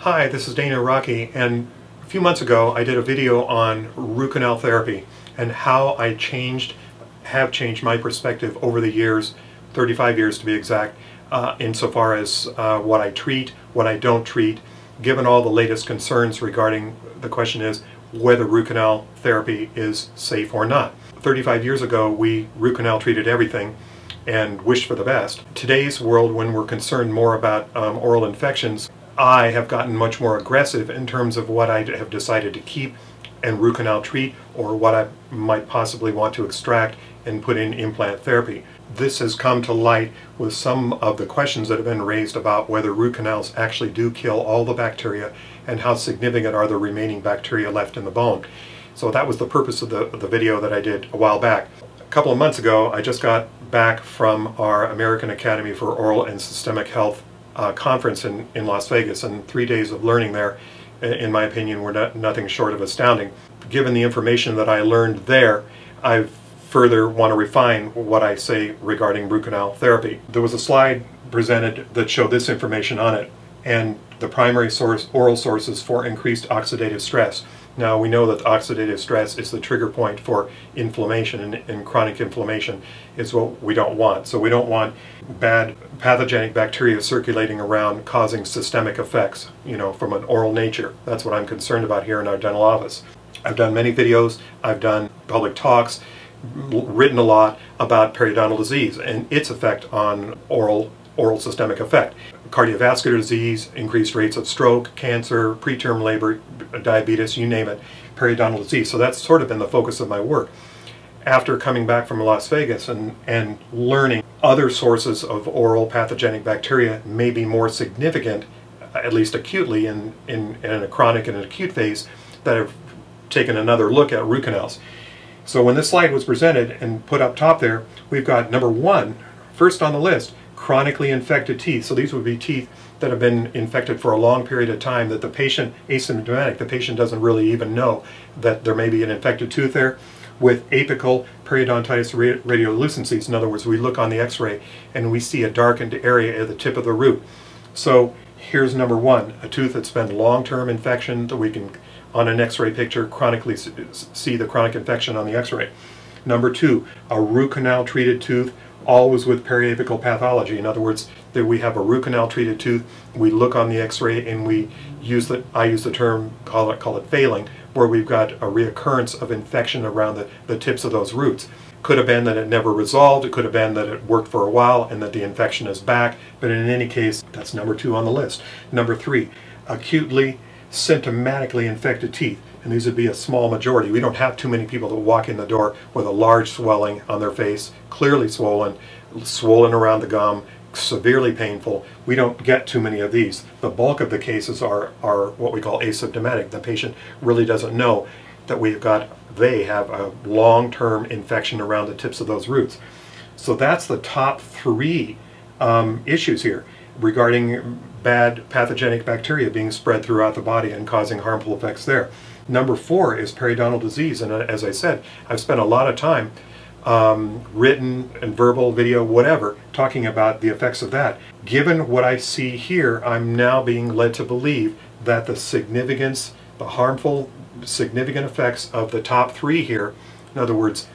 Hi, this is Dana Rockey, and a few months ago I did a video on root canal therapy and how I have changed my perspective over the years, 35 years to be exact, insofar as what I treat, what I don't treat, given all the latest concerns regarding the question is whether root canal therapy is safe or not. 35 years ago we root canal treated everything and wished for the best. Today's world, when we're concerned more about oral infections, I have gotten much more aggressive in terms of what I have decided to keep and root canal treat, or what I might possibly want to extract and put in implant therapy. This has come to light with some of the questions that have been raised about whether root canals actually do kill all the bacteria and how significant are the remaining bacteria left in the bone. So that was the purpose of the video that I did a while back. A couple of months ago I just got back from our American Academy for Oral and Systemic Health conference in Las Vegas, and 3 days of learning there, in my opinion, were nothing short of astounding. Given the information that I learned there, I further want to refine what I say regarding root canal therapy. There was a slide presented that showed this information on it, and the primary oral sources for increased oxidative stress. Now we know that oxidative stress is the trigger point for inflammation, and chronic inflammation is what we don't want. So we don't want bad pathogenic bacteria circulating around causing systemic effects, from an oral nature. That's what I'm concerned about here in our dental office. I've done many videos, I've done public talks, written a lot about periodontal disease and its effect on oral systemic effect. Cardiovascular disease, increased rates of stroke, cancer, preterm labor, diabetes, you name it, periodontal disease. So that's sort of been the focus of my work. After coming back from Las Vegas and learning other sources of oral pathogenic bacteria may be more significant, at least acutely in a chronic and an acute phase, that have taken another look at root canals. So when this slide was presented and put up top there, we've got number one, first on the list, chronically infected teeth. So these would be teeth that have been infected for a long period of time that the patient, asymptomatic, the patient doesn't really even know that there may be an infected tooth there, with apical periodontitis radiolucencies. In other words, we look on the x-ray and we see a darkened area at the tip of the root. So here's number one, a tooth that's been long-term infection that we can, on an x-ray picture, chronically see the chronic infection on the x-ray. Number two, a root canal treated tooth, always with periapical pathology. In other words, that we have a root canal treated tooth, we look on the x-ray and I use the term, call it failing, where we've got a reoccurrence of infection around the tips of those roots. Could have been that it never resolved, it could have been that it worked for a while and that the infection is back, but in any case, that's number two on the list. Number three, acutely symptomatically infected teeth, and these would be a small majority. We don't have too many people that walk in the door with a large swelling on their face, clearly swollen around the gum, severely painful. We don't get too many of these. The bulk of the cases are what we call asymptomatic. The patient really doesn't know that they have a long-term infection around the tips of those roots. So that's the top three issues here regarding bad pathogenic bacteria being spread throughout the body and causing harmful effects there. Number four is periodontal disease, and as I said, I've spent a lot of time, written and verbal, video, whatever, talking about the effects of that. Given what I see here, I'm now being led to believe that the harmful significant effects of the top three here, in other words,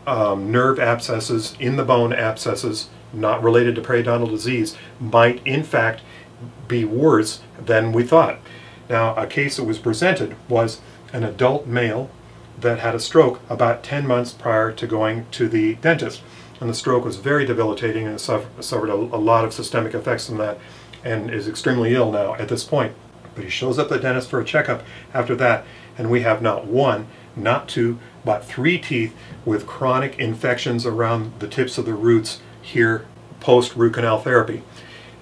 nerve abscesses, in the bone abscesses, not related to periodontal disease, might in fact be worse than we thought. Now, a case that was presented was an adult male that had a stroke about 10 months prior to going to the dentist. And the stroke was very debilitating and suffered a lot of systemic effects from that and is extremely ill now at this point. But he shows up at the dentist for a checkup after that, and we have not one, not two, but three teeth with chronic infections around the tips of the roots here post root canal therapy.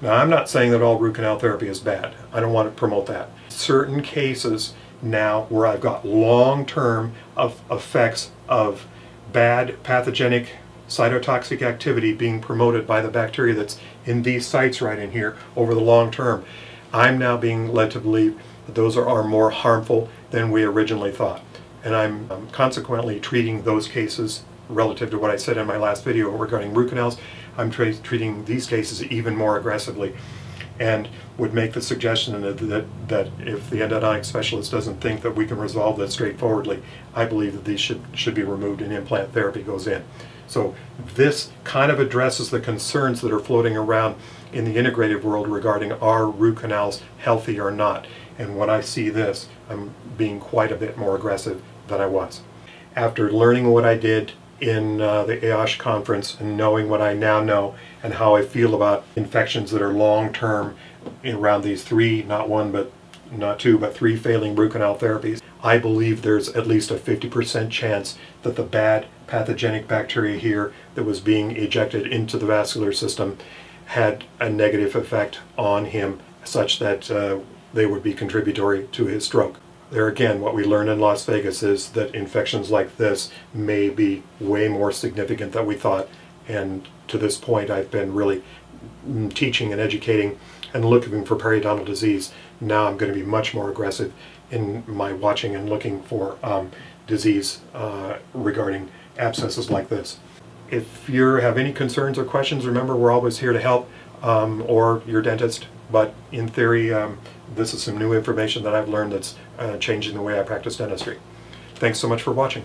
Now, I'm not saying that all root canal therapy is bad. I don't want to promote that. Certain cases now where I've got long-term effects of bad pathogenic cytotoxic activity being promoted by the bacteria that's in these sites right in here over the long term, I'm now being led to believe that those are more harmful than we originally thought. And I'm consequently treating those cases relative to what I said in my last video regarding root canals. I'm treating these cases even more aggressively. and would make the suggestion that if the endodontic specialist doesn't think that we can resolve that straightforwardly, I believe that these should be removed and implant therapy goes in. So this kind of addresses the concerns that are floating around in the integrative world regarding are root canals healthy or not. And when I see this, I'm being quite a bit more aggressive than I was. After learning what I did in the AAOSH conference and knowing what I now know and how I feel about infections that are long-term around these three, not one, but not two, but three failing root canal therapies, I believe there's at least a 50% chance that the bad pathogenic bacteria here that was being ejected into the vascular system had a negative effect on him such that they would be contributory to his stroke. There again, what we learned in Las Vegas is that infections like this may be way more significant than we thought, and to this point I've been really teaching and educating and looking for periodontal disease. Now I'm going to be much more aggressive in my watching and looking for disease regarding abscesses like this. If you have any concerns or questions, remember we're always here to help, or your dentist, but in theory this is some new information that I've learned that's changing the way I practice dentistry. Thanks so much for watching.